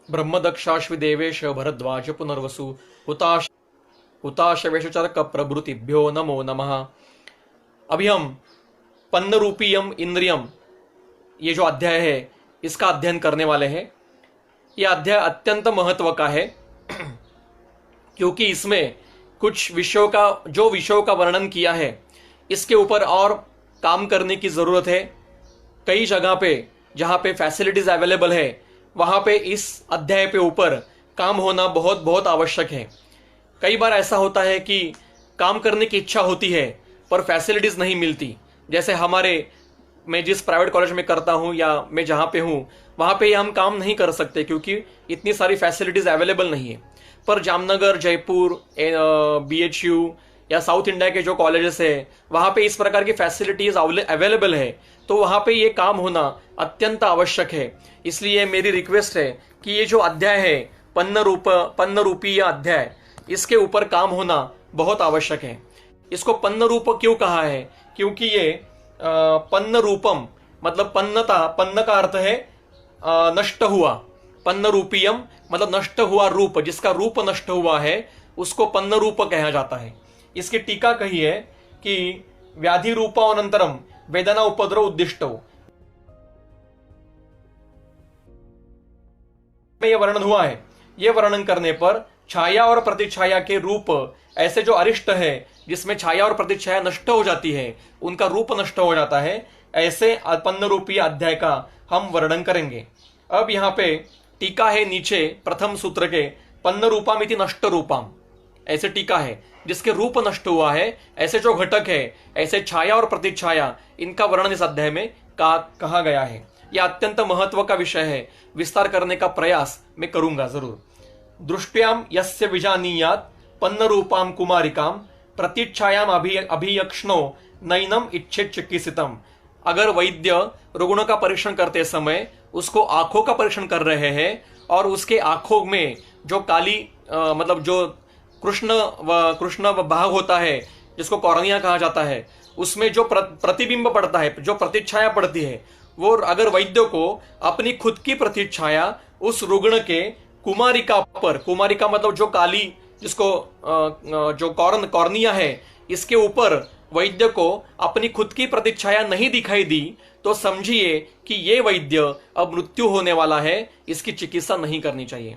ब्रह्मदक्षाश्विदेवेश भरद्वाज पुनर्वसु हुताश हुताशवेशचरक प्रभृतिभ्यो नमो नमः। अभी हम पन्न रूपीयम इंद्रियम, ये जो अध्याय है इसका अध्ययन करने वाले हैं। यह अध्याय अत्यंत महत्व का है क्योंकि इसमें कुछ विषयों का वर्णन किया है, इसके ऊपर और काम करने की ज़रूरत है। कई जगह पे जहाँ पे फैसिलिटीज़ अवेलेबल है वहाँ पे इस अध्याय पे ऊपर काम होना बहुत बहुत आवश्यक है। कई बार ऐसा होता है कि काम करने की इच्छा होती है पर फैसिलिटीज़ नहीं मिलती। जैसे मैं जिस प्राइवेट कॉलेज में करता हूँ या मैं जहाँ पे हूँ वहाँ पे हम काम नहीं कर सकते क्योंकि इतनी सारी फैसिलिटीज़ अवेलेबल नहीं है। पर जामनगर, जयपुर, BHU या साउथ इंडिया के जो कॉलेजेस है वहाँ पे इस प्रकार की फैसिलिटीज़ अवेलेबल है, तो वहाँ पे ये काम होना अत्यंत आवश्यक है। इसलिए मेरी रिक्वेस्ट है कि ये जो अध्याय है पन्न रूपी यह अध्याय, इसके ऊपर काम होना बहुत आवश्यक है। इसको पन्न रूप क्यों कहा है? क्योंकि ये पन्न रूपम मतलब पन्न का अर्थ है नष्ट हुआ। पन्न रूपीयम मतलब नष्ट हुआ रूप, जिसका रूप नष्ट हुआ है उसको पन्न रूप कहा जाता है। इसकी टीका कही है कि व्याधि रूपानंतरम वेदना उपद्रव उद्दिष्टो, में यह वर्णन हुआ है। यह वर्णन करने पर छाया और प्रतिछाया के रूप, ऐसे जो अरिष्ट है जिसमें छाया और प्रतिछाया नष्ट हो जाती है, उनका रूप नष्ट हो जाता है, ऐसे पन्न रूपी अध्याय का हम वर्णन करेंगे। अब यहाँ पे टीका है नीचे प्रथम सूत्र के, पन्न रूपामिति नष्ट रूपाम, ऐसे टीका है जिसके रूप नष्ट हुआ है, ऐसे जो घटक है, ऐसे छाया और प्रतिछाया, इनका वर्णन इस अध्याय में कहा गया है। यह अत्यंत महत्व का विषय है, विस्तार करने का प्रयास मैं करूंगा जरूर। दृष्ट्याम यस्य विजानीयात पन्न रूपाम कुमारिकाम प्रतिच्छायाम अभियक्ष्णो नैनम इच्छेत चिकित्सितम। अगर वैद्य रुग्ण का परीक्षण करते समय उसको आंखों का परीक्षण कर रहे हैं और उसके आंखों में जो काली मतलब जो कृष्ण भाग होता है जिसको कॉर्निया कहा जाता है, उसमें जो प्रतिबिंब पड़ता है, जो प्रतिच्छाया पड़ती है, वो अगर वैद्य को अपनी खुद की प्रतिच्छाया उस रुग्ण के कुमारिका पर, कुमारिका मतलब जो काली जिसको जो कॉर्निया है, इसके ऊपर वैद्य को अपनी खुद की प्रतिच्छाया नहीं दिखाई दी, तो समझिए कि ये वैद्य अब मृत्यु होने वाला है, इसकी चिकित्सा नहीं करनी चाहिए।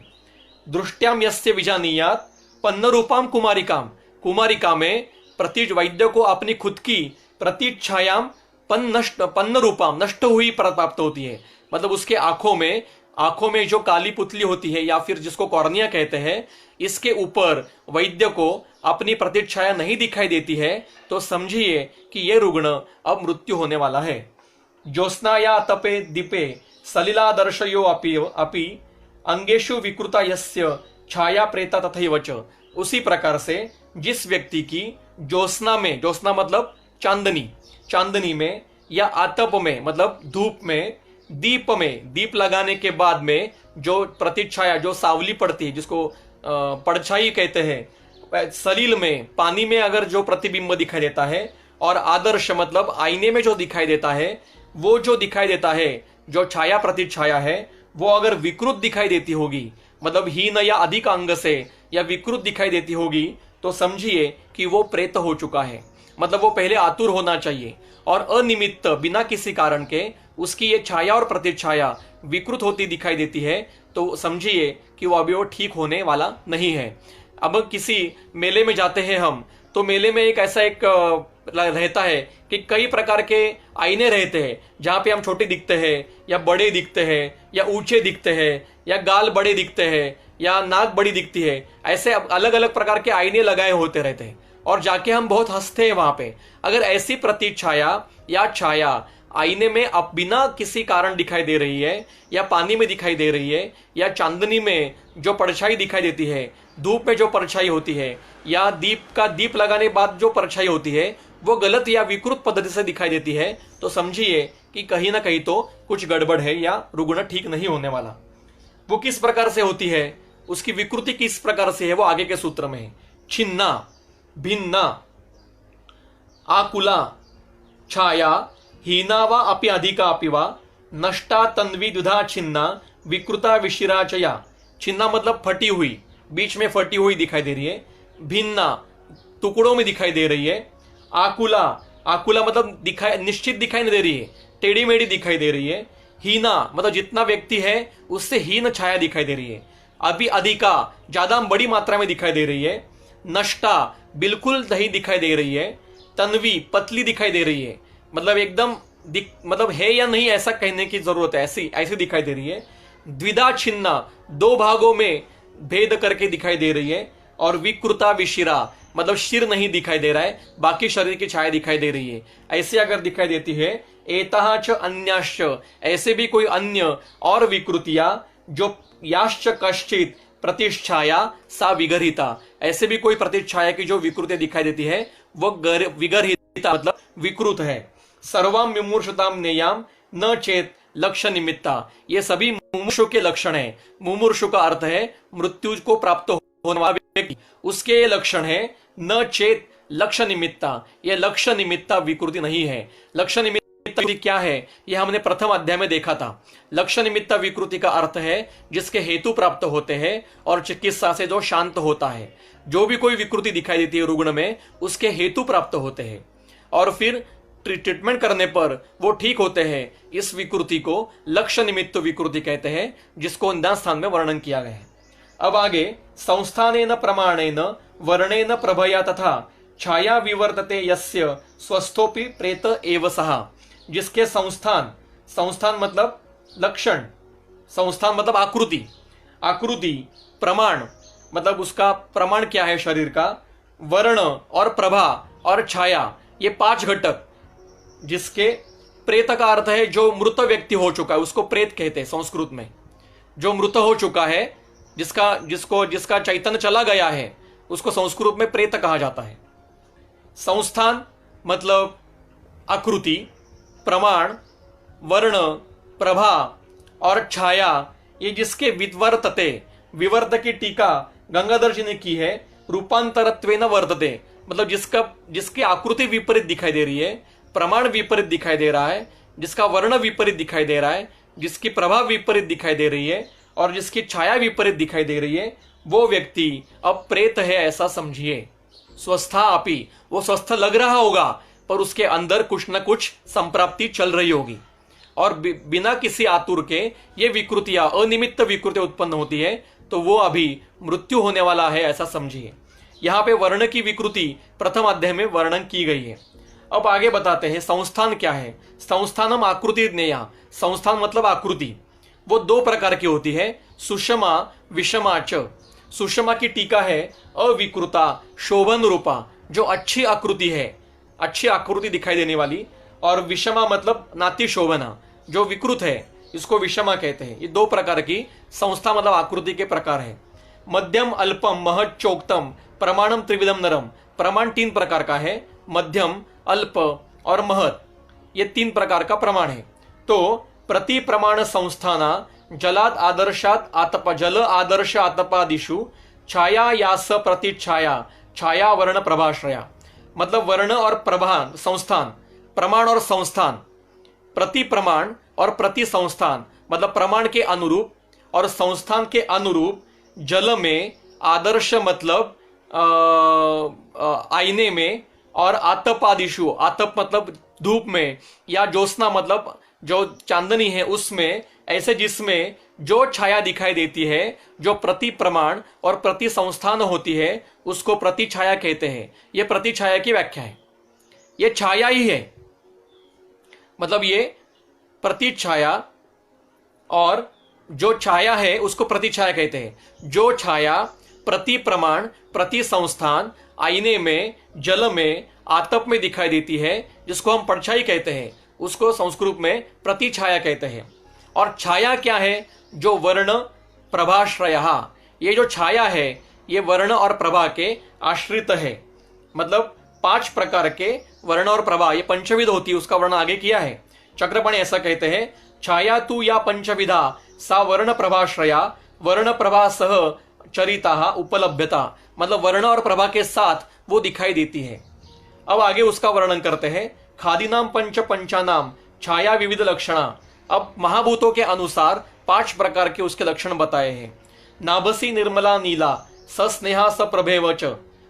दृष्ट्याम यस्य विजानीयात पन्न रूपाम कुमारिकाम, कुमारिका में वैद्य को अपनी खुद की प्रतिच्छायाम पन्न रूपाम नष्ट हुई प्राप्त होती है। मतलब उसके आंखों में जो काली पुतली होती है या फिर जिसको कॉर्निया कहते हैं, इसके ऊपर वैद्य को अपनी प्रतिच्छाया नहीं दिखाई देती है, तो समझिए कि यह रुग्ण अब मृत्यु होने वाला है। ज्योत्स्नाया तपे दीपे सलिला दर्शयो अपि अंगेषु विकृता यस्य छाया प्रेता तथैव च। उसी प्रकार से जिस व्यक्ति की ज्योत्स्ना मतलब चांदनी में या आतप में मतलब धूप में, दीप लगाने के बाद में जो प्रतिच्छाया, जो सावली पड़ती है, जिसको परछाई कहते हैं, सलील में पानी में अगर जो प्रतिबिंब दिखाई देता है, और आदर्श मतलब आईने में जो दिखाई देता है, वो जो दिखाई देता है जो छाया प्रतिच्छाया है, वो अगर विकृत दिखाई देती होगी, मतलब हीन या अधिक अंग से या विकृत दिखाई देती होगी, तो समझिए कि वो प्रेत हो चुका है। मतलब वो पहले आतुर होना चाहिए, और अनिमित्त बिना किसी कारण के उसकी ये छाया और प्रतिच्छाया विकृत होती दिखाई देती है, तो समझिए कि वो अभी वो ठीक होने वाला नहीं है। अब किसी मेले में जाते हैं हम, तो मेले में ऐसा रहता है कि कई प्रकार के आईने रहते हैं, जहाँ पे हम छोटे दिखते हैं या बड़े दिखते हैं या ऊंचे दिखते हैं या गाल बड़े दिखते हैं या नाक बड़ी दिखती है। ऐसे अलग अलग प्रकार के आईने लगाए होते रहते हैं और जाके हम बहुत हंसते हैं वहां पे। अगर ऐसी प्रतिच्छाया या छाया आईने में अब बिना किसी कारण दिखाई दे रही है, या पानी में दिखाई दे रही है, या चांदनी में जो परछाई दिखाई देती है, धूप में जो परछाई होती है, या दीप लगाने बाद जो परछाई होती है, वो गलत या विकृत पद्धति से दिखाई देती है, तो समझिए कि कहीं ना कहीं तो कुछ गड़बड़ है या रुग्ण ठीक नहीं होने वाला। वो किस प्रकार से होती है, उसकी विकृति किस प्रकार से है, वो आगे के सूत्र में है। छिन्ना, भिन्ना, आकुला, छाया, हीना वा अपि अधिका अपि वा, नष्टा तन्वी द्विधा छिन्ना, विकृता विशिराचया, छिन्ना मतलब फटी हुई, बीच में फटी हुई दिखाई दे रही है। भिन्ना, टुकड़ों में दिखाई दे रही है। आकुला, आकुला मतलब दिखाई, निश्चित दिखाई नहीं दे रही है, टेढ़ी मेढ़ी दिखाई दे रही है। हीना मतलब जितना व्यक्ति है उससे हीन छाया दिखाई दे रही है। अभी अधिका, ज्यादा बड़ी मात्रा में दिखाई दे रही है। नष्टा, बिल्कुल नहीं दिखाई दे रही है। तन्वी, पतली दिखाई दे रही है, मतलब एकदम मतलब है या नहीं ऐसा कहने की जरूरत है, ऐसी ऐसी दिखाई दे रही है। द्विधा छिन्ना, दो भागों में भेद करके दिखाई दे रही है। और विकृता विशिरा मतलब शिर नहीं दिखाई दे रहा है, बाकी शरीर की छाया दिखाई दे रही है। ऐसे अगर दिखाई देती है, एताः च अन्याश्च, ऐसे भी कोई अन्य और विकृतियां जो याश्च कश्चित प्रतिष्ठाया सा विगरहिता, ऐसे भी कोई प्रतिष्ठाया की जो विकृति दिखाई देती है वो विगरहिता मतलब विकृत है। सर्वाम मुमूर्षताम नेयाम न चेत लक्ष्य निमित्ता, ये सभी मुमुक्षु के लक्षण है। मुमूर्षु का अर्थ है मृत्यु को प्राप्त होने वाला व्यक्ति, उसके ये लक्षण है। न चेत लक्ष्य निमित्ता, ये लक्ष्य निमित्ता विकृति नहीं है। लक्ष्य निमित्त क्या है यह हमने प्रथम अध्याय में देखा था। लक्ष्य निमित्त विकृति का अर्थ है जिसके हेतु प्राप्त होते हैं और चिकित्सा से जो शांत होता है। जो भी कोई विकृति दिखाई देती है रुग्ण में, उसके हेतु प्राप्त होते हैं और फिर ट्रीटमेंट करने पर वो ठीक होते हैं। इस विकृति को लक्ष्य निमित्त विकृति कहते हैं, जिसको निदान स्थान में वर्णन किया गया है। अब आगे संस्थानेन प्रमाणेन वर्णेन प्रभया तथा छाया विवर्तते यस्य स्वस्थोपि प्रेत एव सहा, जिसके संस्थान, संस्थान मतलब लक्षण, संस्थान मतलब आकृति, आकृति प्रमाण मतलब उसका प्रमाण क्या है शरीर का, वर्ण और प्रभा और छाया, ये 5 घटक, जिसके प्रेत का अर्थ है जो मृत व्यक्ति हो चुका है उसको प्रेत कहते हैं संस्कृत में। जो मृत हो चुका है, जिसका चैतन्य चला गया है, उसको संस्कृत में प्रेत कहा जाता है। संस्थान मतलब आकृति, प्रमाण, वर्ण, प्रभा और छाया, ये जिसके विवर्तते, विवर्त की टीका गंगाधर जी ने की है। रूपांतरत्वेन वर्तते मतलब जिसकी आकृति विपरीत दिखाई दे रही है, प्रमाण विपरीत दिखाई दे रहा है, जिसका वर्ण विपरीत दिखाई दे रहा है, जिसकी प्रभा विपरीत दिखाई दे रही है और जिसकी छाया विपरीत दिखाई दे रही है, वो व्यक्ति अब प्रेत है ऐसा समझिए। स्वस्था अपि, वो स्वस्थ लग रहा होगा पर उसके अंदर कुछ न कुछ संप्राप्ति चल रही होगी और बिना किसी आतुर के ये विकृतियां, अनिमित्त विकृति उत्पन्न होती है, तो वो अभी मृत्यु होने वाला है ऐसा समझिए। यहाँ पे वर्ण की विकृति प्रथम अध्याय में वर्णन की गई है। अब आगे बताते हैं संस्थान क्या है। संस्थानम आकृति ज्ञेया, संस्थान मतलब आकृति, वो 2 प्रकार की होती है, सुषमा विषमा च। सुषमा की टीका है अविकृता शोभन रूपा, जो अच्छी आकृति है, अच्छी आकृति दिखाई देने वाली, और विषमा मतलब नाति शोभना, जो विकृत है, इसको विषमा कहते हैं। ये 2 प्रकार की संस्था मतलब आकृति के प्रकार है। मध्यम अल्पम महत चोक्तम प्रमाणम त्रिविधम नरम, प्रमाण 3 प्रकार का है, मध्यम, अल्प और महत, ये 3 प्रकार का प्रमाण है। तो प्रति प्रमाण संस्थाना जलाद आदर्शात आतप, जल आदर्श आतपादिशु छाया यास प्रतिछाया छाया वर्ण प्रभाश्रया, मतलब वर्ण और प्रभा संस्थान, प्रमाण और संस्थान, प्रति प्रमाण और प्रति संस्थान मतलब प्रमाण के अनुरूप और संस्थान के अनुरूप, जल में, आदर्श मतलब आईने में, और आतपादिशु, आतप मतलब धूप में, या ज्योत्सना मतलब जो चांदनी है उसमें, ऐसे जिसमें जो छाया दिखाई देती है, जो प्रति प्रमाण और प्रति संस्थान होती है, उसको प्रति छाया कहते हैं। ये प्रति छाया की व्याख्या है। ये छाया ही है, मतलब ये प्रति छाया, और जो छाया है उसको प्रति छाया कहते हैं। जो छाया प्रति प्रमाण, प्रति संस्थान, आईने में, जल में, आतप में दिखाई देती है, जिसको हम परछाई कहते हैं, उसको संस्कृत में प्रति छाया कहते हैं। और छाया क्या है? जो वर्ण प्रभाश्रय, ये जो छाया है ये वर्ण और प्रभा के आश्रित है, मतलब 5 प्रकार के वर्ण और प्रभा, ये पंचविध होती है, उसका वर्ण आगे किया है। चक्रपाणी ऐसा कहते हैं, छाया तू या पंचविधा सा वर्ण प्रभाश्रया वर्ण प्रभा सह चरिता उपलब्धता, मतलब वर्ण और प्रभा के साथ वो दिखाई देती है। अब आगे उसका वर्णन करते हैं। खादीनाम पंच पंचानाम छाया विविध लक्षणा, अब महाभूतों के अनुसार 5 प्रकार के उसके लक्षण बताए हैं। नाभसी निर्मला नीला सस्नेहा सप्रभेवच,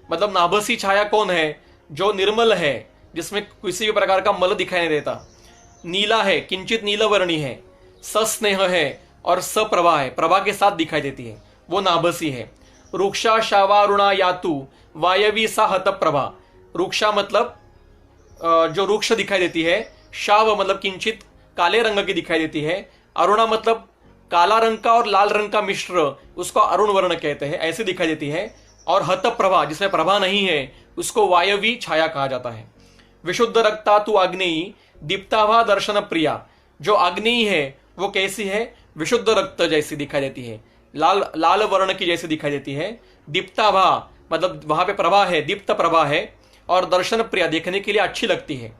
मतलब नाभसी छाया कौन है? जो निर्मल है, जिसमें किसी भी प्रकार का मल दिखाई नहीं देता। नीला है, किंचित नीलवर्णी है। सस्नेह है और सप्रभा है, प्रभा के साथ दिखाई देती है, वो नाभसी है। रुक्षा शावारुणा यातु वायवी सा हत प्रभा। रुक्षा मतलब जो रुक्ष दिखाई देती है। शाव मतलब किंचित काले रंग की दिखाई देती है। अरुणा मतलब काला रंग का और लाल रंग का मिश्र, उसको अरुण वर्ण कहते हैं, ऐसी दिखाई देती है। और हत प्रभा, जिसमें प्रभा नहीं है, उसको वायवी छाया कहा जाता है। विशुद्ध रक्ता तु अग्नि दीप्ताभा दर्शन प्रिया। जो अग्नि है वो कैसी है? विशुद्ध रक्त जैसी दिखाई देती है, लाल लाल वर्ण की जैसी दिखाई देती है। दीप्ताभा मतलब वहां पे प्रभा है, दीप्त प्रभा है। और दर्शन प्रिया, देखने के लिए अच्छी लगती है।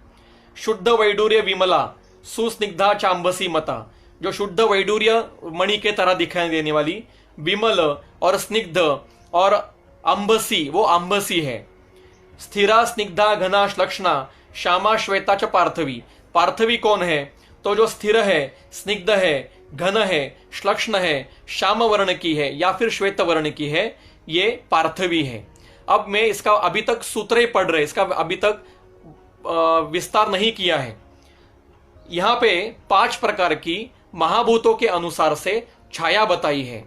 शुद्ध वैडूर्य विमला सुस्निग्धा चांबसी मता। जो शुद्ध वैडूर्य मणि के तरह दिखाई देने वाली, विमल और स्निग्ध और अंबसी, वो अंबसी है। स्थिरा स्निग्धा घना श्लक्षणा श्यामा श्वेता च पार्थवी। पार्थवी कौन है? तो जो स्थिर है, स्निग्ध है, घन है, श्लक्षण है, श्याम वर्ण की है या फिर श्वेत वर्ण की है, ये पार्थवी है। अब मैं इसका अभी तक सूत्र ही पढ़ रहे, इसका अभी तक विस्तार नहीं किया है। यहां पे 5 प्रकार की महाभूतों के अनुसार से छाया बताई है।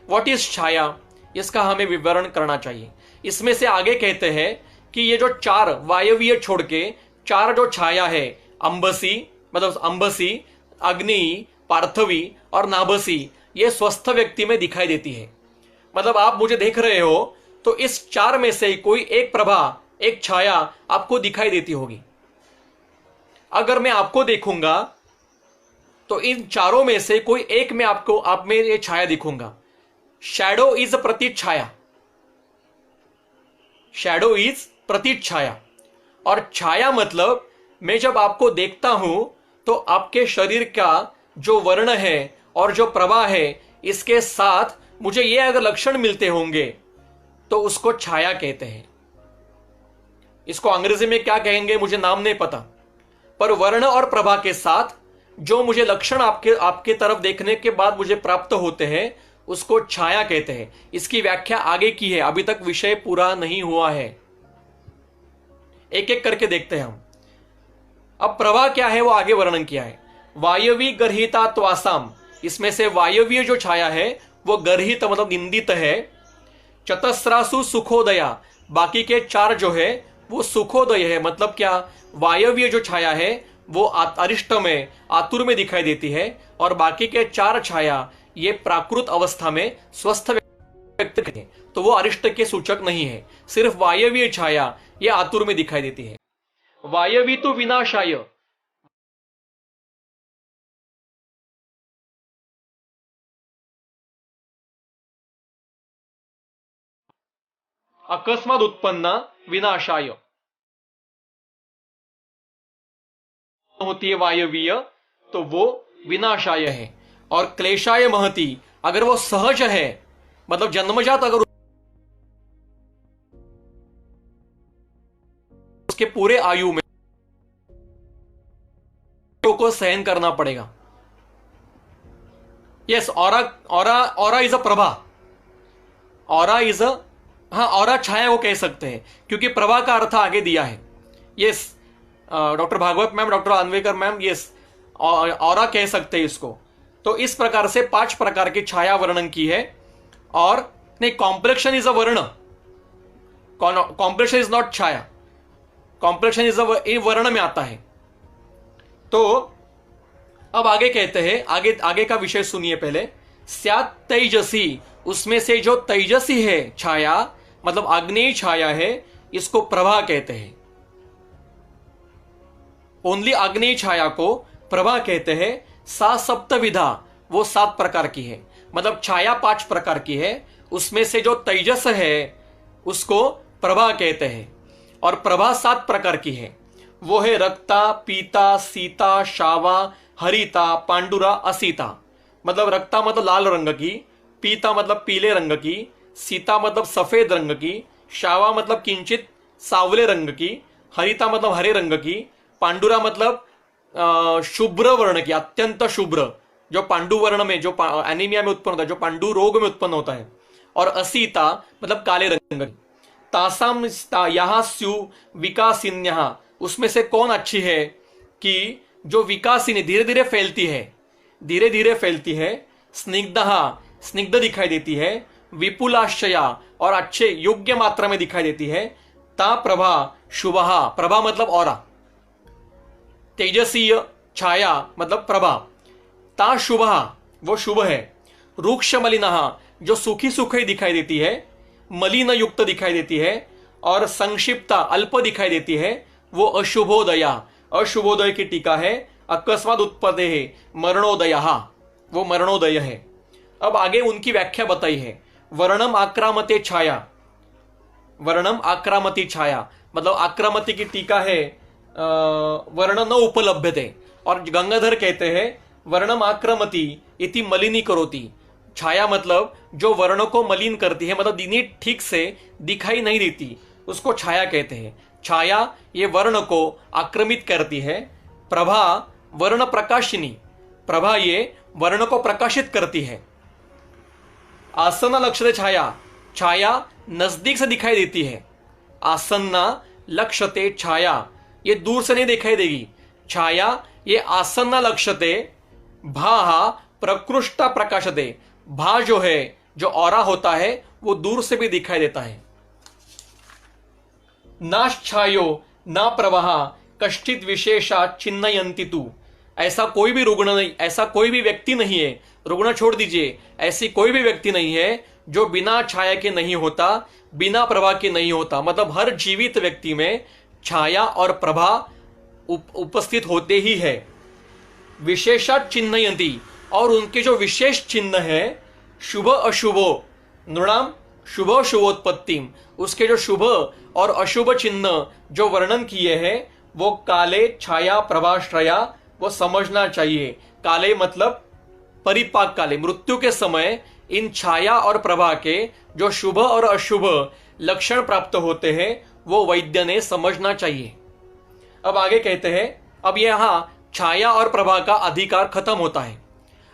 व्हाट इज छाया, इसका हमें विवरण करना चाहिए। इसमें से आगे कहते हैं कि ये जो 4 वायवीय छोड़ के 4 जो छाया है, अंबसी मतलब अंबसी, अग्नि, पार्थवी और नाभसी, ये स्वस्थ व्यक्ति में दिखाई देती है। मतलब आप मुझे देख रहे हो तो इस 4 में से कोई एक प्रभा, एक छाया आपको दिखाई देती होगी। अगर मैं आपको देखूंगा तो इन 4 में से कोई एक में आपको, आप में ये छाया दिखूंगा। शैडो इज प्रतिच्छाया, शैडो इज प्रतिच्छाया। और छाया मतलब मैं जब आपको देखता हूं तो आपके शरीर का जो वर्ण है और जो प्रभा है, इसके साथ मुझे ये अगर लक्षण मिलते होंगे तो उसको छाया कहते हैं। इसको अंग्रेजी में क्या कहेंगे मुझे नाम नहीं पता, पर वर्ण और प्रभा के साथ जो मुझे लक्षण आपके तरफ देखने के बाद मुझे प्राप्त होते हैं, उसको छाया कहते हैं। इसकी व्याख्या आगे की है, अभी तक विषय पूरा नहीं हुआ है, एक एक करके देखते हैं हम। अब प्रभा क्या है वो आगे वर्णन किया है। वायवी गर्हिता त्वासाम, इसमें से वायवीय जो छाया है वो गर्हित मतलब निंदित है। चतस्रासु सुखोदया, बाकी के 4 जो है वो सुखोदय है। मतलब क्या? वायवीय जो छाया है वो अरिष्ट में, आतुर में दिखाई देती है, और बाकी के 4 छाया ये प्राकृत अवस्था में स्वस्थ व्यक्ति हैं, तो वो अरिष्ट के सूचक नहीं है। सिर्फ वायवीय छाया ये आतुर में दिखाई देती है। वायवी तो विनाशाय, अकस्मात उत्पन्न विनाशाय होती है वायवीय, तो वो विनाशाय है। और क्लेशाय महती, अगर वो सहज है मतलब जन्मजात, अगर उसके पूरे आयु में को सहन करना पड़ेगा। Yes, aura is a Prabha, aura is a, हाँ ऑरा छाया वो कह सकते हैं, क्योंकि प्रभा का अर्थ आगे दिया है। Yes, doctor Bhagwat ma'am, doctor Anvekar ma'am, yes aura कह सकते हैं इसको। तो इस प्रकार से 5 प्रकार की छाया वर्णन की है। और नहीं, कॉम्प्लेक्शन इज अ वर्ण, complexion is not Chhaya, complexion is a वर्ण में आता है। तो अब आगे कहते हैं, आगे का विषय सुनिए पहले। स्यात् तेजसी, उसमें से जो तेजसी है छाया मतलब अग्नि छाया है, इसको प्रभा कहते हैं। ओनली अग्नि छाया को प्रभा कहते हैं। सा सप्तविधा, वो 7 प्रकार की है, मतलब छाया 5 प्रकार की है, उसमें से जो तेजस है उसको प्रभा कहते हैं। और प्रभा 7 प्रकार की है, वो है रक्ता, पीता, सीता, शावा, हरिता, पांडुरा, असीता। मतलब रक्ता मतलब लाल रंग की, पीता मतलब पीले रंग की, सीता मतलब सफेद रंग की, शावा मतलब किंचित सावले रंग की, हरिता मतलब हरे रंग की, पांडुरा मतलब शुभ्र वर्ण की, अत्यंत शुभ्र, जो पांडु वर्ण में, जो एनीमिया में उत्पन्न होता है, जो पांडु रोग में उत्पन्न होता है, और असीता मतलब काले रंग की। तासाम यहाँ स्यु विकासिन्यः, उसमें से कौन अच्छी है कि जो विकासिनी धीरे धीरे फैलती है, धीरे धीरे फैलती है। स्निग्धः स्निग्ध दिखाई देती है। विपुलाश्चया और अच्छे योग्य मात्रा में दिखाई देती है। ता प्रभा शुभः, प्रभा मतलब औरा, तेजसीय छाया मतलब प्रभा। ता शुभः वो शुभ है। रूक्ष मलिनः जो सूखी सूखी दिखाई देती है, मलिन युक्त दिखाई देती है, और संक्षिप्ता अल्प दिखाई देती है, वो अशुभोदया, अशुभोदय की टीका है। अकस्मात उत्पत्ति है मरणोदय, वो मरणोदय है। अब आगे उनकी व्याख्या बताई है। वर्णम आक्रामते छाया, वर्णम आक्रामती छाया मतलब आक्रामती की टीका है वर्ण न उपलभ्यते, और गंगाधर कहते हैं वर्णम आक्रामती इति मलिनी करोति। छाया मतलब जो वर्ण को मलिन करती है, मतलब दिनी ठीक से दिखाई नहीं देती, उसको छाया कहते हैं। छाया ये वर्ण को आक्रमित करती है। प्रभा वर्ण प्रकाशिनी, प्रभा ये वर्ण को प्रकाशित करती है। आसन्न लक्ष्यते छाया, छाया नजदीक से दिखाई देती है। आसन्ना लक्ष्यते छाया, ये दूर से नहीं दिखाई देगी। छाया ये आसन्ना लक्ष्यते। भा प्रकृष्टा प्रकाशते, भा जो है, जो औरा होता है, वो दूर से भी दिखाई देता है। नाश्छायो ना प्रवाह कष्टित विशेषा चिन्हयंती तु, ऐसा कोई भी रुग्ण नहीं, ऐसा कोई भी व्यक्ति नहीं है, रुग्ण छोड़ दीजिए, ऐसी कोई भी व्यक्ति नहीं है जो बिना छाया के नहीं होता, बिना प्रभा के नहीं होता। मतलब हर जीवित व्यक्ति में छाया और प्रभा उपस्थित होते ही है। विशेषा चिन्हयंती, और उनके जो विशेष चिन्ह है, शुभ अशुभो नृणाम शुभ शुभोत्पत्तिम, उसके जो शुभ और अशुभ चिन्ह जो वर्णन किए हैं, वो काले छाया प्रभाश्रया, वो समझना चाहिए। काले मतलब परिपाक काले, मृत्यु के समय इन छाया और प्रभा के जो शुभ और अशुभ लक्षण प्राप्त होते हैं, वो वैद्य ने समझना चाहिए। अब आगे कहते हैं, अब यहां छाया और प्रभा का अधिकार खत्म होता है।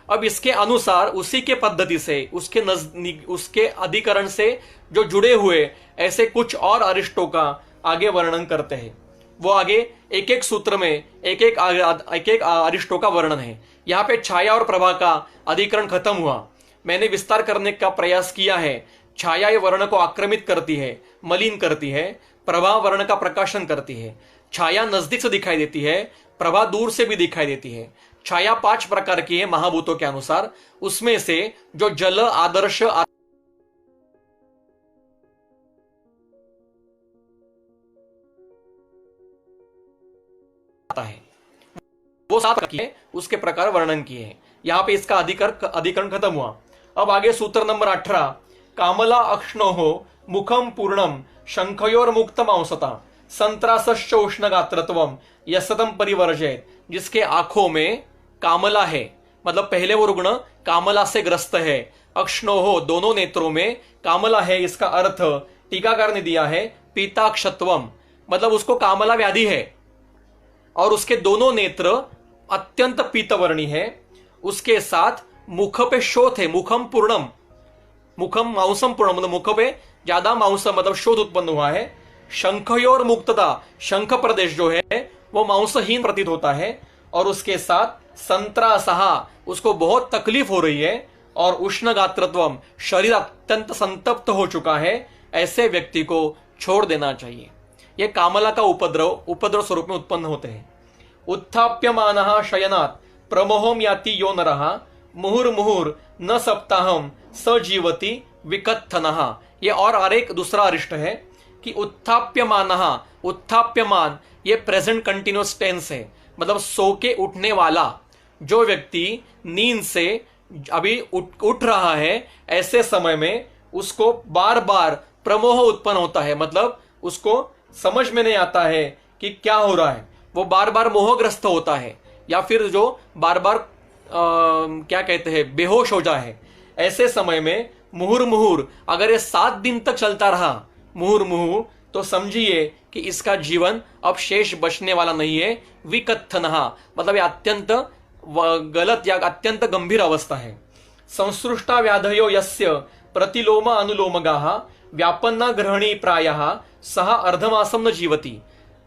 अब इसके अनुसार उसी के पद्धति से उसके अधिकरण से जो जुड़े हुए ऐसे कुछ और अरिष्टों का आगे वर्णन करते हैं। वो आगे एक एक सूत्र में एक एक अरिष्टों का वर्णन है। यहाँ पे छाया और प्रभा का अधिकरण खत्म हुआ। मैंने विस्तार करने का प्रयास किया है। छाया ये वर्ण को आक्रमित करती है, मलिन करती है। प्रभा वर्ण का प्रकाशन करती है। छाया नजदीक से दिखाई देती है, प्रभा दूर से भी दिखाई देती है। छाया 5 प्रकार की है महाभूतों के अनुसार। उसमें से जो जल आदर्श आता है, वो 7 की है, उसके प्रकार वर्णन किए हैं। यहां पे इसका अधिकरण खत्म हुआ। अब आगे सूत्र नंबर 18, कामला अक्ष्णोः मुखम पूर्णम शंखयोर मुक्तम अंसता संत्रासश्च उष्ण गात्रत्वम यशतम परिवर्जयेत, जिसके आंखों में कामला है, मतलब पहले वो रुग्ण कामला से ग्रस्त है। अक्ष्णोः दोनों नेत्रों में कामला है, इसका अर्थ टीकाकार ने दिया है पीताक्षत्वम, मतलब उसको कामला व्याधि है और उसके दोनों नेत्र अत्यंत पीतवर्णी है। उसके साथ मुख पे शोथ है, मुखम पूर्णम, मुखम मांसम पूर्णम, मतलब मुख पे ज्यादा मांस मतलब शोथ उत्पन्न हुआ है। शंखयोर मुक्तता, शंख प्रदेश जो है वो मांसहीन प्रतीत होता है। और उसके साथ संत्रासहा, उसको बहुत तकलीफ हो रही है। और उष्ण गात्रत्वम, शरीर अत्यंत संतप्त हो चुका है। ऐसे व्यक्ति को छोड़ देना चाहिए। यह कामला का उपद्रव स्वरूप में उत्पन्न होते हैं। उत्थाप्यमानः शयनात् प्रमोहम याति यो नरः मुहुर्मुहुर् न सप्ताहम स जीवति विकत्थनः। ये और एक दूसरा अरिष्ट है कि उत्थाप्यमानः, उत्थाप्यमान ये प्रेजेंट कंटिन्यूअस टेंस है, मतलब सो के उठने वाला। जो व्यक्ति नींद से अभी उठ रहा है, ऐसे समय में उसको बार बार प्रमोह उत्पन्न होता है, मतलब उसको समझ में नहीं आता है कि क्या हो रहा है, वो बार बार मोहग्रस्त होता है, या फिर जो बार बार क्या कहते हैं बेहोश हो जाए। ऐसे समय में मुहुर्मुहुर अगर ये 7 दिन तक चलता रहा मुहुर्मुहु, तो समझिए कि इसका जीवन अब शेष बचने वाला नहीं है। विकत्थनः मतलब ये अत्यंत गलत या अत्यंत गंभीर अवस्था है। संसृष्टा व्याधयो यस्य प्रतिलोम अनुलोमगाः व्यापन्ना ग्रहणी प्रायः सह अर्धमासम न जीवती।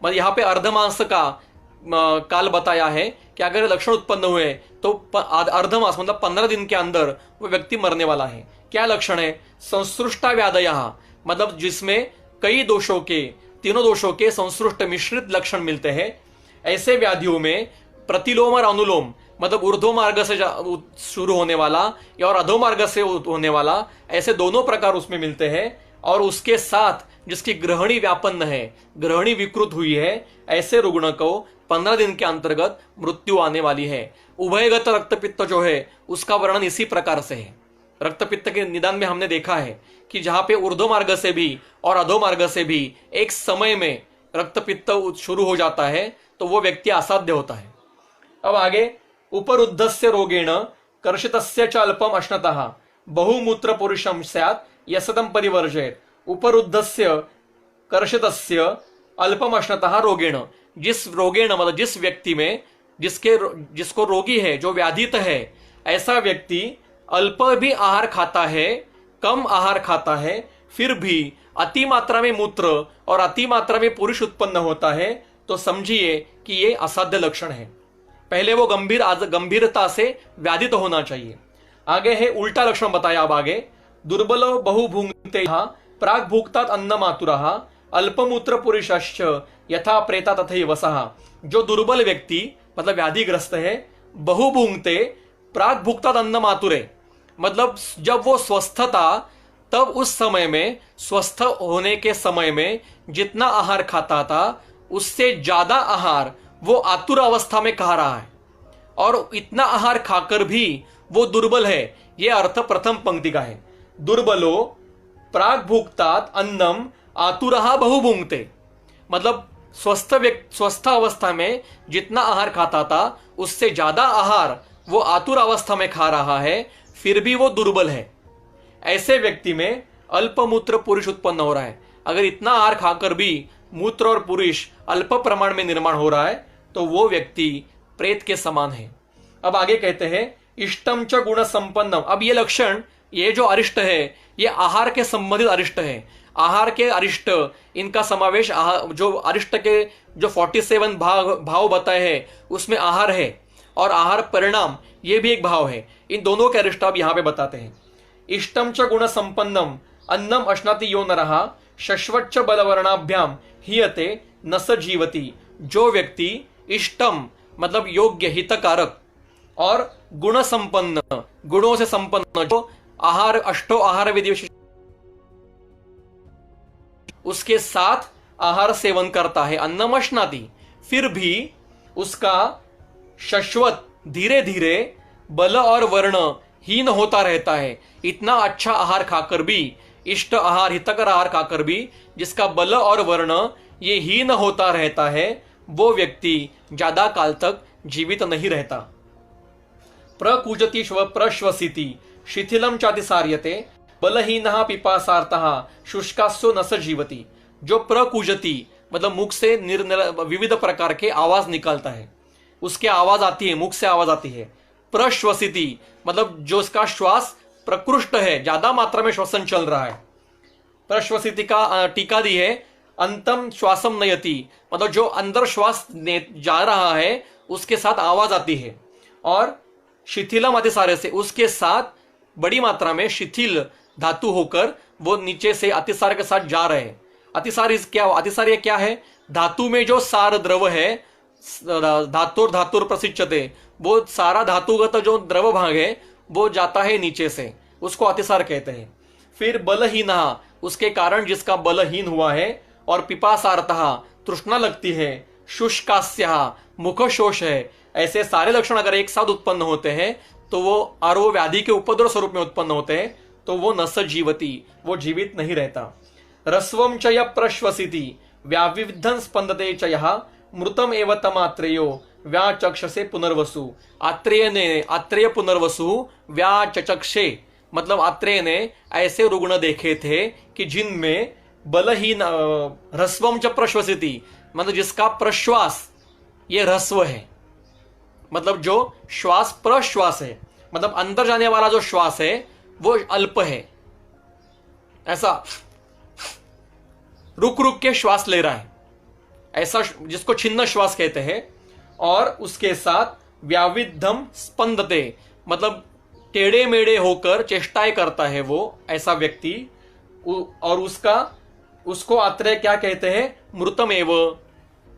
मतलब यहाँ पे अर्धमास का काल बताया है कि अगर लक्षण उत्पन्न हुए तो अर्धमास मतलब 15 दिन के अंदर वो व्यक्ति मरने वाला है। क्या लक्षण है? संसृष्टा व्याधया, मतलब जिसमें कई दोषों के, तीनों दोषों के संसृष्ट मिश्रित लक्षण मिलते हैं। ऐसे व्याधियों में प्रतिलोम और अनुलोम मतलब ऊर्ध्व मार्ग से शुरू होने वाला या और अधो मार्ग से होने वाला, ऐसे दोनों प्रकार उसमें मिलते हैं। और उसके साथ जिसकी ग्रहणी व्यापन्न है, ग्रहणी विकृत हुई है, ऐसे रुग्ण को 15 दिन के अंतर्गत मृत्यु आने वाली है। उभयगत रक्तपित्त जो है उसका वर्णन इसी प्रकार से है। रक्तपित्त के निदान में हमने देखा है कि जहां पे ऊर्ध्व मार्ग से भी और अधो मार्ग से भी एक समय में रक्तपित्त शुरू हो जाता है तो वो व्यक्ति असाध्य होता है। अब आगे, उपरुद्धस्य रोगेण कर्षितस्य च अल्पम अश्नतः बहुमूत्र पुरुषम स्यात् यसतम परिवर्जयेत्। उपरुद्धस्य कर्षितस्य अल्पम अश्नतः रोगेण, जिस रोगेण मतलब जिस व्यक्ति में जिसको रोगी है, जो व्याधित है, ऐसा व्यक्ति अल्प भी आहार खाता है, कम आहार खाता है, फिर भी अति मात्रा में मूत्र और अति मात्रा में पुरुष उत्पन्न होता है, तो समझिए कि ये असाध्य लक्षण है। पहले वो गंभीरता से व्याधित होना चाहिए। आगे है उल्टा लक्षण बताया। अब आगे, दुर्बलो बहुभुंक्ते प्राग भुक्तात् अन्नमातुरः अल्पमूत्र पुरुषश्च यथा प्रेता तथैव सः। जो दुर्बल व्यक्ति मतलब व्याधिग्रस्त है, बहुभुंक्ते प्राग भुक्तात् अन्नमातुरे, मतलब जब वो स्वस्थ था तब उस समय में, स्वस्थ होने के समय में जितना आहार खाता था उससे ज्यादा आहार वो आतुर अवस्था में खा रहा है, और इतना आहार खाकर भी वो दुर्बल है। यह अर्थ प्रथम पंक्ति का है। दुर्बलो प्राग भुक्तात् अन्नम आतुरः बहुभुंक्ते, मतलब स्वस्थ अवस्था में जितना आहार खाता था उससे ज्यादा आहार वो आतुर अवस्था में खा रहा है, फिर भी वो दुर्बल है। ऐसे व्यक्ति में अल्पमूत्र पुरुष उत्पन्न हो रहा है। अगर इतना आहार खाकर भी मूत्र और पुरुष अल्प प्रमाण में निर्माण हो रहा है तो वो व्यक्ति प्रेत के समान है। अब आगे कहते हैं, इष्टम च गुण संपन्नम। अब ये लक्षण, ये जो अरिष्ट है, ये आहार के संबंधित अरिष्ट है। आहार के अरिष्ट, इनका समावेश जो अरिष्ट के जो 47 भाव बताए हैं उसमें आहार है, और आहार परिणाम ये भी एक भाव है। इन दोनों के अरिष्ट अब यहां पे बताते हैं। इष्टम च गुण संपन्नम अन्नम अश्नाति यो नरः शश्वच्च बलवर्णाभ्याम हीयते न स जीवति। जो व्यक्ति इष्टम मतलब योग्य, हितकारक और गुण संपन्न, गुणों से संपन्न, जो आहार अष्टो आहार विधि उसके साथ आहार सेवन करता है, अन्नम अश्नाति, फिर भी उसका शश्वत धीरे धीरे बल और वर्ण हीन होता रहता है। इतना अच्छा आहार खाकर भी, इष्ट आहार, हितकर आहार खाकर भी जिसका बल और वर्ण ये हीन होता रहता है, वो व्यक्ति ज्यादा काल तक जीवित नहीं रहता। प्रकूजति प्रश्वसिति शिथिलम चातिसार्यते बलहीनः पिपासार्तः शुष्कास्यो न स जीवति। जो प्रकूजति मतलब मुख से विविध प्रकार के आवाज निकालता है, उसके आवाज आती है, मुख से आवाज आती है। प्रश्वसिति मतलब जो उसका श्वास प्रकृष्ट है, ज्यादा मात्रा में श्वसन चल रहा है। प्रश्वसिति का टीका दी है, अंतम श्वासम नयति, मतलब जो अंदर श्वास जा रहा है उसके साथ आवाज आती है। और शिथिलम अतिसार्य से, उसके साथ बड़ी मात्रा में शिथिल धातु होकर वो नीचे से अतिसार के साथ जा रहे हैं। अतिसार्य क्या है? धातु में जो सार द्रव है, धातुर प्रसिच्यते, वो सारा धातुगत जो द्रव भाग है वो जाता है नीचे से, उसको अतिसार कहते हैं। फिर बलहीन, उसके कारण जिसका बलहीन हुआ है, और पिपासार्तः तृष्णा लगती है, शुष्कास्यः मुखशोष है। ऐसे सारे लक्षण अगर एक साथ उत्पन्न होते हैं तो वो व्याधि के उपद्रव स्वरूप में उत्पन्न होते हैं, तो वो न स जीवति, वो जीवित नहीं रहता। रस्वम च य प्रश्वसिति व्याविद्धं स्पंदते च यः मृतम एव तमात्रेयो व्याचक्षसे पुनर्वसु। आत्रेय पुनर्वसु व्याचक्षे, मतलब आत्रेय ने ऐसे रुग्ण देखे थे कि जिनमें बलहीन, ह्रस्वम च प्रश्वसिति मतलब जिसका प्रश्वास ये ह्रस्व है, मतलब जो श्वास प्रश्वास है, मतलब अंदर जाने वाला जो श्वास है वो अल्प है, ऐसा रुक रुक के श्वास ले रहा है, ऐसा जिसको छिन्न श्वास कहते हैं। और उसके साथ व्याविद्धम स्पंदते, मतलब टेढ़े मेढ़े होकर चेष्टाएं करता है वो ऐसा व्यक्ति। और उसको आत्रेय क्या कहते हैं, मृतमेव,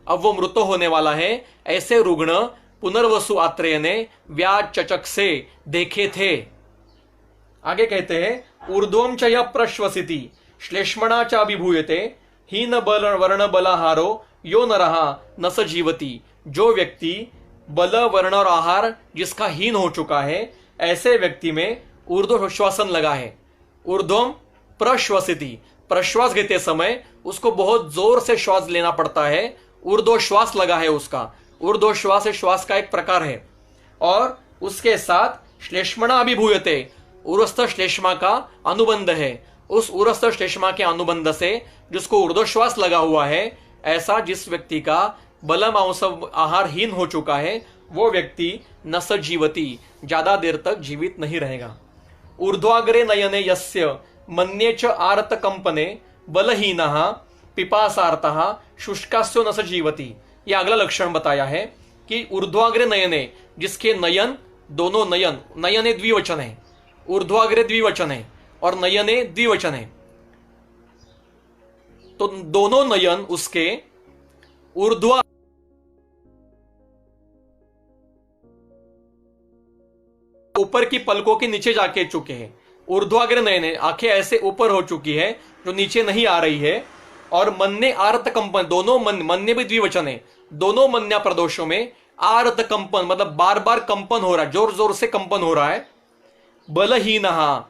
अब वो मृत होने वाला है। ऐसे रुग्ण पुनर्वसु आत्रेय ने व्याचचक से देखे थे। आगे कहते हैं ऊर्ध्वम च यः प्रश्वसिति श्लेष्मणा च अभिभूयते हीन बल वर्ण बलाहारो यो नरः न स जीवति। जो व्यक्ति बल वर्ण और आहार जिसका हीन हो चुका है, ऐसे व्यक्ति में ऊर्ध्व श्वसन लगा है। ऊर्ध्वम प्रश्वसिति, प्रश्वास लेते समय उसको बहुत जोर से श्वास लेना पड़ता है, ऊर्ध्व श्वास लगा है उसका। ऊर्ध्व श्वास श्वास का एक प्रकार है। और उसके साथ श्लेष्मणा अभिभूयते, उरस्थ श्लेष्मा का अनुबंध है। उस उरस्थ श्लेष्मा के अनुबंध से जिसको ऊर्ध्व श्वास लगा हुआ है, ऐसा जिस व्यक्ति का बल मांस आहारहीन हो चुका है, वो व्यक्ति न स जीवति, ज्यादा देर तक जीवित नहीं रहेगा। ऊर्ध्वाग्रे नयने यस्य मन्ये च आर्त कंपने बलहीनः पिपासार्तः शुष्कास्यो न स जीवति। यह अगला लक्षण बताया है कि ऊर्ध्वाग्रे नयने, जिसके नयन, दोनों नयन, नयने द्विवचन है, ऊर्ध्वाग्रे द्विवचन है और नयने द्विवचन है, तो दोनों नयन उसके ऊर्ध्व ऊपर की पलकों के नीचे जाके चुके हैं। ऊर्ध्वाग्र नयने, आंखें ऐसे ऊपर हो चुकी है जो नीचे नहीं आ रही है। और मन्ने आर्त कंपन, दोनों मन्ने भी द्विवचन है, दोनों मन्या प्रदोषों में आर्त कंपन, मतलब बार बार कंपन हो रहा है, जोर जोर से कंपन हो रहा है। बलहीनः,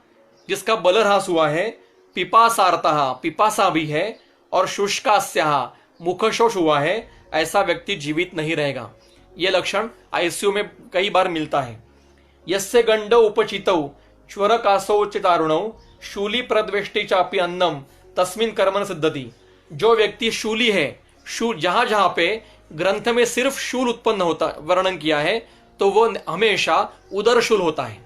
जिसका बलह्रास हुआ है। पिपासार्तः, पिपासा भी है। और शुष्कास्यः, मुखशोष हुआ है। ऐसा व्यक्ति जीवित नहीं रहेगा। यह लक्षण आईसीयू में कई बार मिलता है। यस्य गंड उपचितौ श्वरकासौ चितारुणौ शूली प्रद्वेष्टि चापि अन्नम तस्मिन कर्मण सिद्धति। जो व्यक्ति शूली है, शूल जहां जहां पे ग्रंथ में सिर्फ शूल उत्पन्न होता वर्णन किया है, तो वो हमेशा उदर शूल होता है।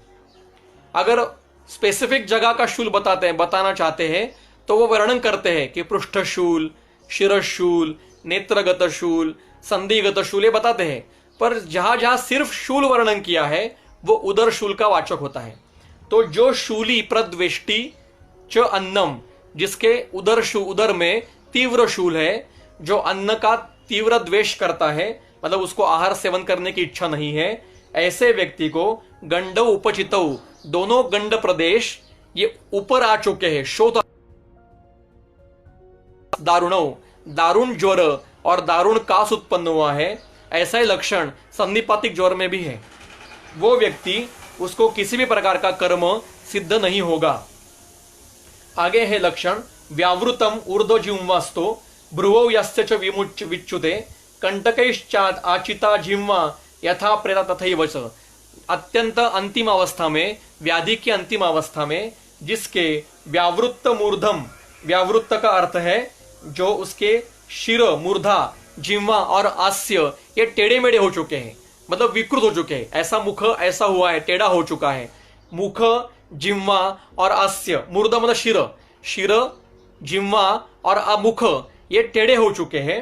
अगर स्पेसिफिक जगह का शूल बताना चाहते हैं तो वो वर्णन करते हैं कि पृष्ठ शूल, शिरशूल, नेत्रगत शूल, संधिगत शूल, ये बताते हैं। पर जहां जहां सिर्फ शूल वर्णन किया है वो उदर शूल का वाचक होता है। तो जो शूली प्रद्वेष्टि च अन्नम, जिसके उदर में तीव्र शूल है, जो अन्न का तीव्र द्वेष करता है, मतलब उसको आहार सेवन करने की इच्छा नहीं है, ऐसे व्यक्ति को गंड उपचितौ, दोनों गंड प्रदेश ये ऊपर आ चुके हैं, शोथ, दारुणौ, दारुण ज्वर और दारुण कास उत्पन्न हुआ है, ऐसा ही लक्षण संधिपातिक ज्वर में भी है। वो व्यक्ति, उसको किसी भी प्रकार का कर्म सिद्ध नहीं होगा। आगे है लक्षण व्यावृतम ऊर्ध्वजिह्वास्तो भ्रुवौ यस्य च विच्युते कंटकैश्चाद आचिता जिह्वा यथा प्रेता तथैव च। अत्यंत अंतिम अवस्था में, व्याधि की अंतिम अवस्था में, जिसके व्यावृत्त मूर्धम, व्यावृत्त का अर्थ है जो उसके शिर, मूर्धा, जिह्वा और आस्य ये टेढ़े मेढ़े हो चुके हैं, मतलब विकृत हो चुके हैं। ऐसा मुख ऐसा हुआ है, टेढ़ा हो चुका है। मुख, जिह्वा और आस्य, मूर्धा मतलब शिर, शिर, जिह्वा और मुख ये टेढ़े हो चुके हैं।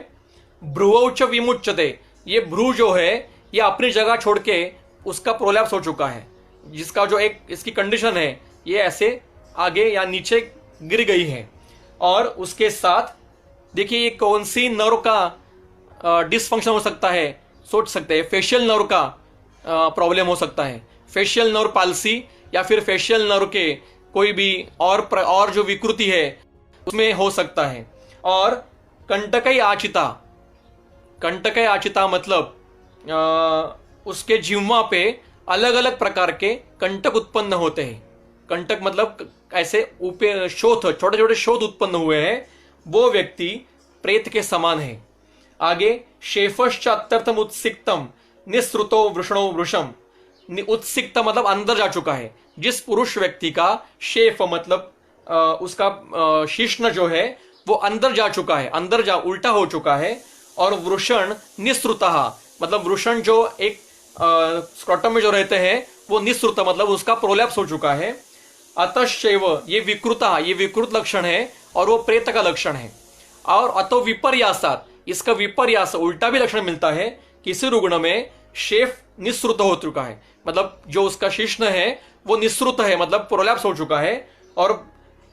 भ्रुवौ च विमुच्यते, ये भ्रू जो है ये अपनी जगह छोड़ के उसका प्रोलैप्स हो चुका है, जिसका जो एक इसकी कंडीशन है ये ऐसे आगे या नीचे गिर गई है। और उसके साथ देखिए ये कौन सी नर्व का डिसफंक्शन हो सकता है, सोच सकते हैं। फेशियल नर्व का प्रॉब्लम हो सकता है, फेशियल नर्व पाल्सी, या फिर फेशियल नर्व के कोई भी और जो विकृति है उसमें हो सकता है। और कंटकई आचिता, कंटकई आचिता मतलब उसके जिह्वा पे अलग अलग प्रकार के कंटक उत्पन्न होते हैं। कंटक मतलब ऐसे ऊपर शोथ, छोटे छोटे शोथ उत्पन्न हुए हैं। वो व्यक्ति प्रेत के समान है। आगे शेफश्चात्यर्थम उत्सिक्तम निःसृतो वृषणो वृषम। उत्सिक्त मतलब अंदर जा चुका है। जिस पुरुष व्यक्ति का शेफ मतलब उसका शिश्न जो है वो अंदर जा चुका है, अंदर जा उल्टा हो चुका है। और वृषण निःसृतः मतलब वृषण जो एक स्क्रॉटम में जो रहते हैं वो निःसृत मतलब उसका प्रोलैप्स हो चुका है। अतश्चैव ये विकृता, ये विकृत लक्षण है और वो प्रेत का लक्षण है। और अतो विपर्यासात, इसका विपर्यास उल्टा भी लक्षण मिलता है। किसी रुग्ण में शेफ निःसृत हो चुका है, मतलब जो उसका शिश्न है वो निःसृत है, मतलब प्रोलैप्स हो चुका है। और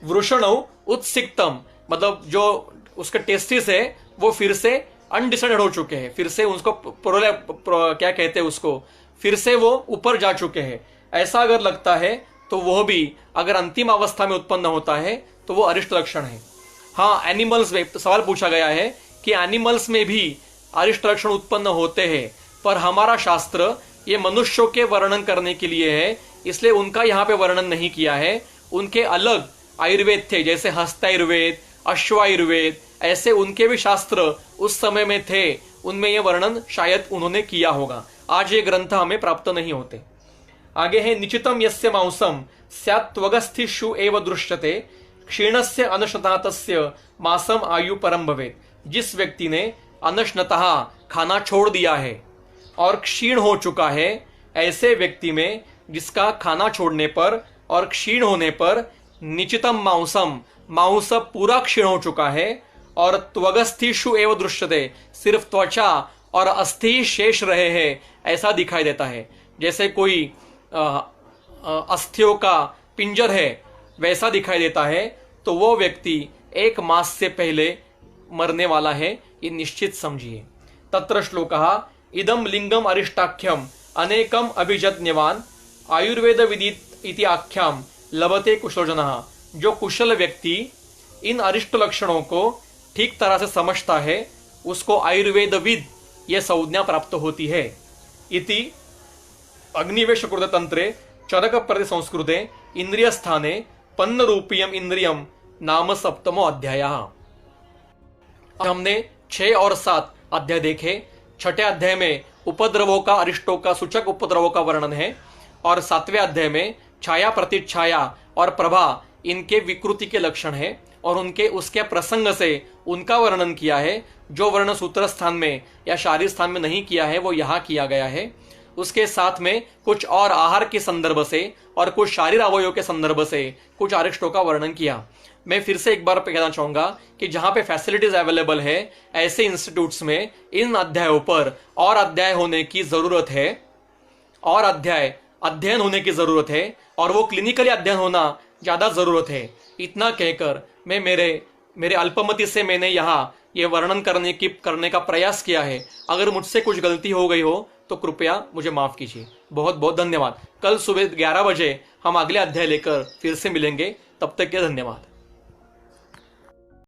वृषणौ उत्सिक्तम, मतलब जो उसके टेस्टिस है वो फिर से अनडिसेंडेड हो चुके हैं, फिर से उसको क्या कहते हैं उसको, फिर से वो ऊपर जा चुके हैं। ऐसा अगर लगता है तो वह भी अगर अंतिम अवस्था में उत्पन्न होता है तो वो अरिष्ट लक्षण है। हाँ, एनिमल्स में सवाल पूछा गया है कि एनिमल्स में भी अरिष्ट लक्षण उत्पन्न होते हैं, पर हमारा शास्त्र ये मनुष्यों के वर्णन करने के लिए है, इसलिए उनका यहाँ पे वर्णन नहीं किया है। उनके अलग आयुर्वेद थे, जैसे हस्तायुर्वेद, अश्वायुर्वेद, ऐसे उनके भी शास्त्र उस समय में थे, उनमें यह वर्णन शायद उन्होंने किया होगा। आज ये ग्रंथ हमें प्राप्त नहीं होते। आगे है निचितम यस्य मांसम स्यात्वगस्थिषु एव दृश्यते क्षीणस्य अनशनातस्य मासम आयु परम भवेत्। जिस व्यक्ति ने अनशनतः खाना छोड़ दिया है और क्षीण हो चुका है, ऐसे व्यक्ति में जिसका खाना छोड़ने पर और क्षीण होने पर निचितम मांसम, मांस पूरा क्षीण हो चुका है और त्वगस्थिषु एव दृश्यते, सिर्फ त्वचा और अस्थि शेष रहे हैं, ऐसा दिखाई देता है। जैसे कोई अस्थियों का पिंजर है वैसा दिखाई देता है, तो वो व्यक्ति 1 मास से पहले मरने वाला है, ये निश्चित समझिए। तत्र श्लोकः इदम लिंगम अरिष्टाख्यम अनेकम अभिजज्ञवान आयुर्वेद विदित इति आख्याम लभते कुशलजनः। जो कुशल व्यक्ति इन अरिष्ट लक्षणों को ठीक तरह से समझता है, उसको आयुर्वेदविद यह संज्ञा प्राप्त होती है। इति अग्निवेश कृत तंत्रे चरक प्रति संस्कृते इंद्रिय स्थाने पन्न रूपीयम इंद्रियम नाम 7वां अध्याय। हमने 6 और 7 अध्याय देखे। 6ठे अध्याय में उपद्रवों का, अरिष्टों का, सूचक उपद्रवों का वर्णन है, और 7वें अध्याय में छाया, प्रतिछाया और प्रभा इनके विकृति के लक्षण है, और उनके उसके प्रसंग से उनका वर्णन किया है। जो वर्ण सूत्र स्थान में या शारीर स्थान में नहीं किया है वो यहाँ किया गया है। उसके साथ में कुछ और आहार के संदर्भ से और कुछ शारीर अवयवों के संदर्भ से कुछ अरिष्टों का वर्णन किया। मैं फिर से एक बार कहना चाहूंगा कि जहां पे फैसिलिटीज अवेलेबल है, ऐसे इंस्टीट्यूट्स में इन अध्यायों पर और अध्याय होने की जरूरत है, और अध्ययन होने की जरूरत है, और वो क्लिनिकली अध्ययन होना ज्यादा जरूरत है। इतना कहकर मैं मेरे अल्पमति से मैंने यहाँ ये वर्णन करने का प्रयास किया है। अगर मुझसे कुछ गलती हो गई हो तो कृपया मुझे माफ कीजिए। बहुत बहुत धन्यवाद। कल सुबह 11 बजे हम अगले अध्याय लेकर फिर से मिलेंगे। तब तक के धन्यवाद।